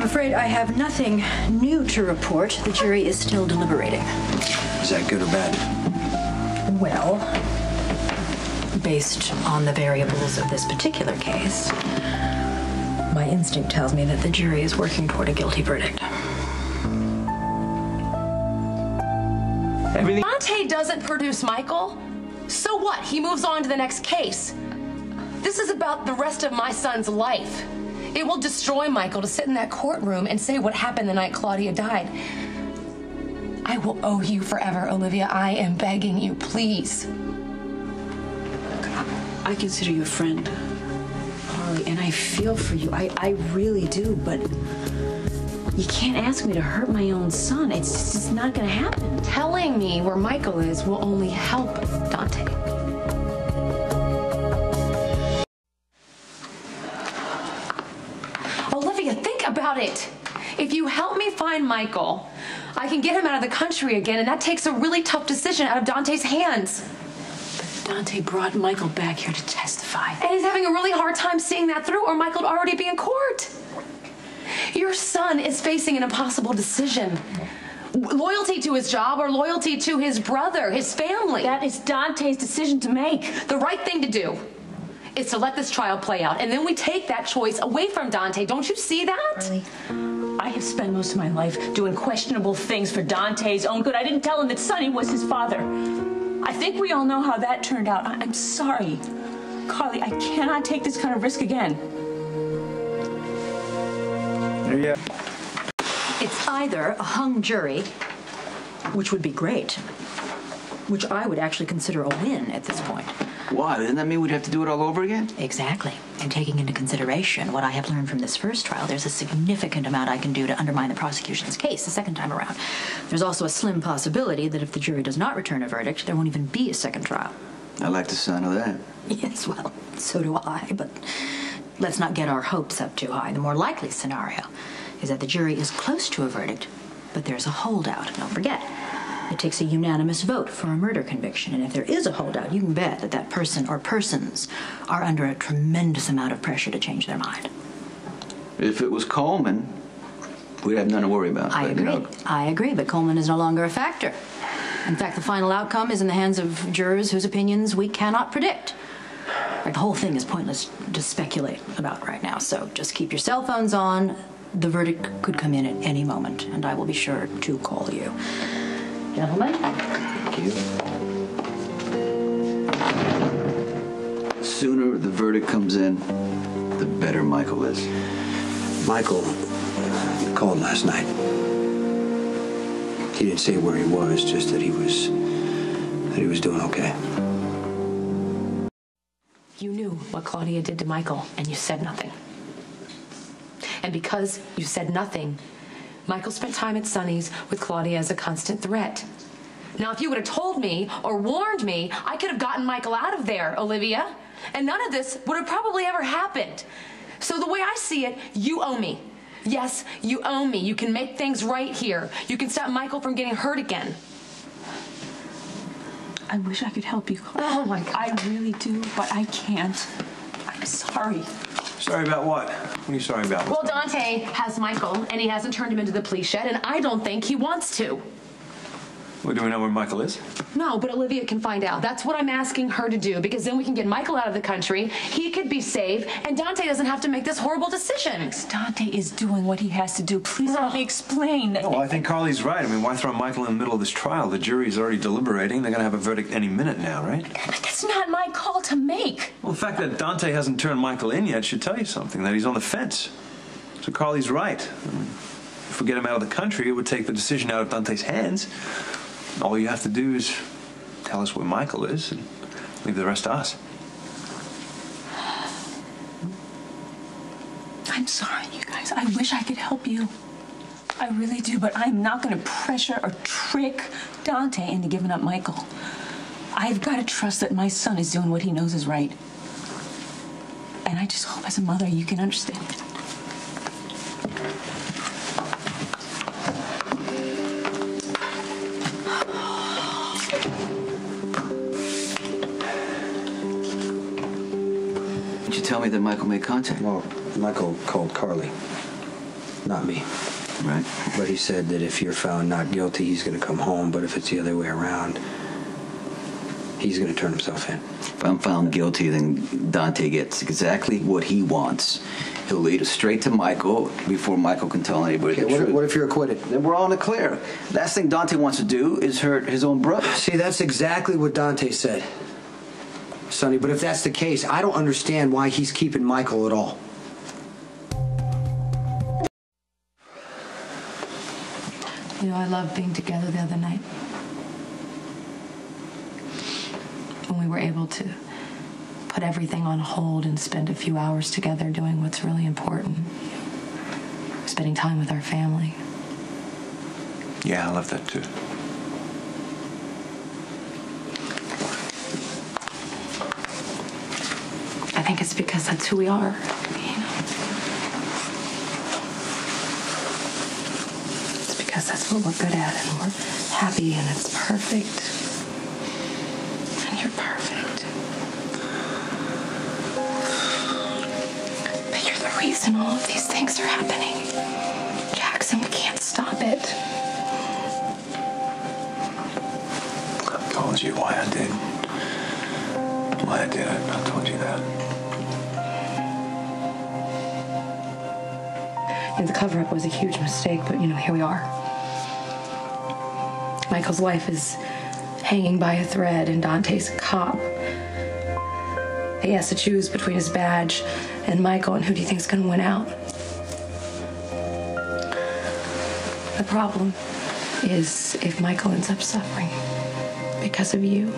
afraid I have nothing new to report. The jury is still deliberating. Is that good or bad? Well, based on the variables of this particular case, my instinct tells me that the jury is working toward a guilty verdict. Dante doesn't produce Michael. So what? He moves on to the next case. This is about the rest of my son's life. It will destroy Michael to sit in that courtroom and say what happened the night Claudia died. I will owe you forever, Olivia. I am begging you, please. I consider you a friend, Harley, and I feel for you. I really do, but you can't ask me to hurt my own son. It's just not gonna happen. Telling me where Michael is will only help Dante. Olivia, think about it. If you help me find Michael, I can get him out of the country again, and that takes a really tough decision out of Dante's hands. Dante brought Michael back here to testify. And he's having a really hard time seeing that through, or Michael would already be in court. Your son is facing an impossible decision. Loyalty to his job or loyalty to his brother, his family. That is Dante's decision to make. The right thing to do is to let this trial play out, and then we take that choice away from Dante. Don't you see that? Really? I have spent most of my life doing questionable things for Dante's own good. I didn't tell him that Sonny was his father. I think we all know how that turned out. I'm sorry. Carly, I cannot take this kind of risk again. Yeah. It's either a hung jury, which would be great, which I would actually consider a win at this point. Why? Doesn't that mean we'd have to do it all over again? Exactly. And taking into consideration what I have learned from this first trial, there's a significant amount I can do to undermine the prosecution's case the second time around. There's also a slim possibility that if the jury does not return a verdict, there won't even be a second trial. I like the sound of that. Yes, well, so do I, but let's not get our hopes up too high. The more likely scenario is that the jury is close to a verdict, but there's a holdout. Don't forget, it takes a unanimous vote for a murder conviction, and if there is a holdout, you can bet that that person or persons are under a tremendous amount of pressure to change their mind. If it was Coleman, we'd have none to worry about. I agree. I agree, but Coleman is no longer a factor. In fact, the final outcome is in the hands of jurors whose opinions we cannot predict. The whole thing is pointless to speculate about right now, so just keep your cell phones on. The verdict could come in at any moment, and I will be sure to call you. Gentlemen? Thank you. The sooner the verdict comes in, the better Michael is. Michael called last night. He didn't say where he was, just that he was doing okay. You knew what Claudia did to Michael, and you said nothing. And because you said nothing, Michael spent time at Sonny's with Claudia as a constant threat. Now, if you would have told me or warned me, I could have gotten Michael out of there, Olivia. And none of this would have probably ever happened. So the way I see it, you owe me. Yes, you owe me. You can make things right here. You can stop Michael from getting hurt again. I wish I could help you, Carly. Oh, my God. I really do, but I can't. I'm sorry. Sorry about what? What are you sorry about? Well, Dante has Michael, and he hasn't turned him into the police shed, and I don't think he wants to. Well, do we know where Michael is? No, but Olivia can find out. That's what I'm asking her to do, because then we can get Michael out of the country, he could be safe, and Dante doesn't have to make this horrible decision. Dante is doing what he has to do. Please let me explain. No, I think Carly's right. I mean, why throw Michael in the middle of this trial? The jury's already deliberating. They're going to have a verdict any minute now, right? That's not my call to make. Well, the fact that Dante hasn't turned Michael in yet should tell you something, that he's on the fence. So Carly's right. I mean, if we get him out of the country, it would take the decision out of Dante's hands. All you have to do is tell us where Michael is and leave the rest to us. I'm sorry, you guys. I wish I could help you. I really do, but I'm not going to pressure or trick Dante into giving up Michael. I've got to trust that my son is doing what he knows is right. And I just hope as a mother you can understand. Did you tell me that Michael made contact? Well, Michael called Carly. not me. Right. But he said that if you're found not guilty, he's going to come home. But if it's the other way around, he's going to turn himself in. If I'm found guilty, then Dante gets exactly what he wants. He'll lead us straight to Michael before Michael can tell anybody the truth. What if you're acquitted? Then we're all in the clear. Last thing Dante wants to do is hurt his own brother. See, that's exactly what Dante said, Sonny. But if that's the case, I don't understand why he's keeping Michael at all. You know, I loved being together the other night. When we were able to put everything on hold and spend a few hours together doing what's really important. Spending time with our family. Yeah, I love that too. I think it's because that's who we are, you know. It's because that's what we're good at, and we're happy, and it's perfect. And you're perfect. But you're the reason all of these things are happening. Jackson, we can't stop it. I told you why I did. Why I did. I told you that. And the cover-up was a huge mistake, but, you know, here we are. Michael's life is hanging by a thread, and Dante's a cop. He has to choose between his badge and Michael, and who do you think's gonna win out? The problem is if Michael ends up suffering because of you.